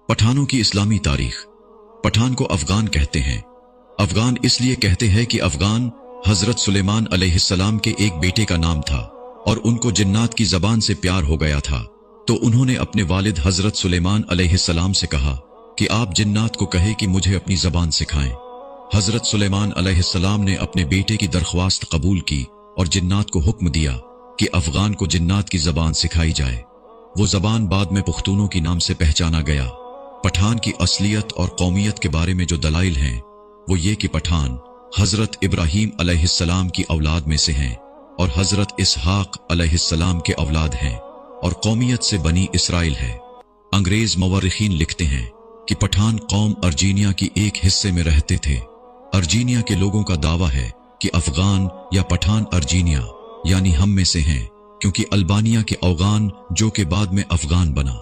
पठानों की इस्लामी तारीख। पठान को अफगान कहते हैं। अफगान इसलिए कहते हैं कि अफगान हजरत सुलेमान अलैहिस्सलाम के एक बेटे का नाम था और उनको जिन्नात की जबान से प्यार हो गया था, तो उन्होंने अपने वालिद हजरत सुलेमान अलैहिस्सलाम से कहा कि आप जिन्नात को कहे कि मुझे अपनी जबान सिखाएं। हजरत सुलेमान अलैहिस्सलाम ने अपने बेटे की दरख्वास्त कबूल की और जिन्नात को हुक्म दिया कि अफगान को जिन्नात की जबान सिखाई जाए। वो जबान बाद में पुख्तूनों की नाम से पहचाना गया। पठान की असलियत और कौमियत के बारे में जो दलाइल हैं वो ये कि पठान हजरत इब्राहीम अलैहिस्सलाम की औलाद में से हैं और हजरत इसहाक अलैहिस्सलाम के औलाद हैं और कौमियत से बनी इसराइल है। अंग्रेज मवर्रिखीन लिखते हैं कि पठान कौम अर्जीनिया की एक हिस्से में रहते थे। अर्जीनिया के लोगों का दावा है कि अफगान या पठान अर्जीनिया यानी हम में से हैं, क्योंकि अल्बानिया के अफगान जो के बाद में अफगान बना,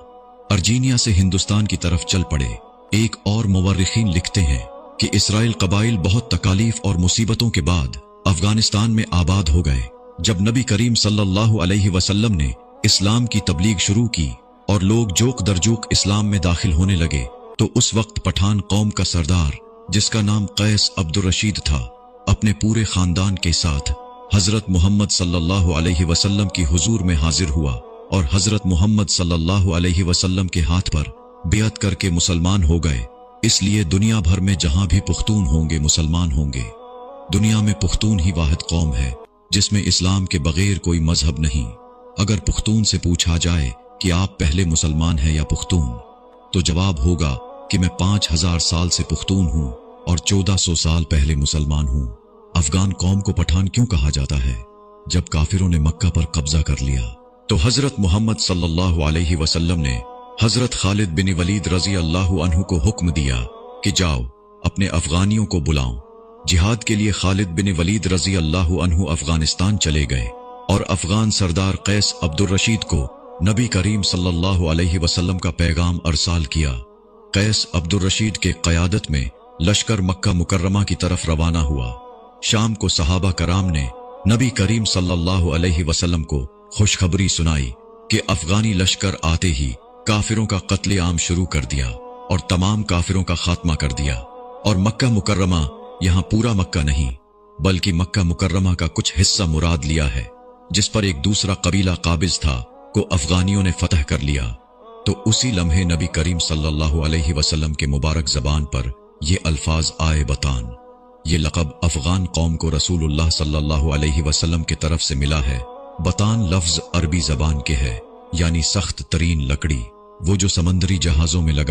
अर्जीनिया से हिंदुस्तान की तरफ चल पड़े। एक और मुवर्रिखीन लिखते हैं कि इसराइल कबाइल बहुत तकालीफ और मुसीबतों के बाद अफगानिस्तान में आबाद हो गए। जब नबी करीम सल्लल्लाहु अलैहि वसल्लम ने इस्लाम की तबलीग शुरू की और लोग जोक दरजोक इस्लाम में दाखिल होने लगे, तो उस वक्त पठान कौम का सरदार, जिसका नाम कैस अब्दुर रशीद था, अपने पूरे खानदान के साथ हजरत मोहम्मद सल्लल्लाहु अलैहि वसल्लम की हुजूर में हाजिर हुआ और हजरत मोहम्मद सल्लल्लाहु अलैहि वसल्लम के हाथ पर बियत करके मुसलमान हो गए। इसलिए दुनिया भर में जहां भी पुख्तून होंगे मुसलमान होंगे। दुनिया में पुख्तून ही वाहिद कौम है जिसमें इस्लाम के बगैर कोई मजहब नहीं। अगर पुख्तून से पूछा जाए कि आप पहले मुसलमान हैं या पुख्तून, तो जवाब होगा कि मैं 5000 साल से पुख्तून हूं और 1400 साल पहले मुसलमान हूं। अफगान कौम को पठान क्यों कहा जाता है? जब काफिरों ने मक्का पर कब्जा कर लिया तो हजरत मोहम्मद सल्लल्लाहु अलैहि वसल्लम ने हजरत खालिद बिन वलीद रजी अल्लाहु अन्हु को हुक्म दिया कि जाओ अपने अफगानियों को बुलाओ। जिहाद के लिए खालिद बिन वलीद रजी अल्लाहु अन्हु अफगानिस्तान चले गए और अफगान सरदार कैस अब्दुर रशीद को नबी करीम सल्लल्लाहु अलैहि वसल्लम का पैगाम अरसाल किया। कैस अब्दुर रशीद के क़यादत में लश्कर मक्का मुकर्रमा की तरफ रवाना हुआ। शाम को सहाबा कराम ने नबी करीम सल्लल्लाहु अलैहि वसल्लम को खुशखबरी सुनाई कि अफगानी लश्कर आते ही काफिरों का कत्ले आम शुरू कर दिया और तमाम काफिरों का खात्मा कर दिया। और मक्का मुकर्रमा यहाँ पूरा मक्का नहीं बल्कि मक्का मुकर्रमा का कुछ हिस्सा मुराद लिया है, जिस पर एक दूसरा कबीला काबिज था को अफगानियों ने फतह कर लिया। तो उसी लम्हे नबी करीम सल्लल्लाहु अलैहि वसल्लम के मुबारक जबान पर ये अल्फाज आए बतान। ये लक़ब अफगान कौम को रसूलुल्लाह सल्लल्लाहु अलैहि वसल्लम की तरफ से मिला है। बतान लफ्ज अरबी जबान के है, यानी सख्त तरीन लकड़ी, वो जो समंदरी जहाजों में लगा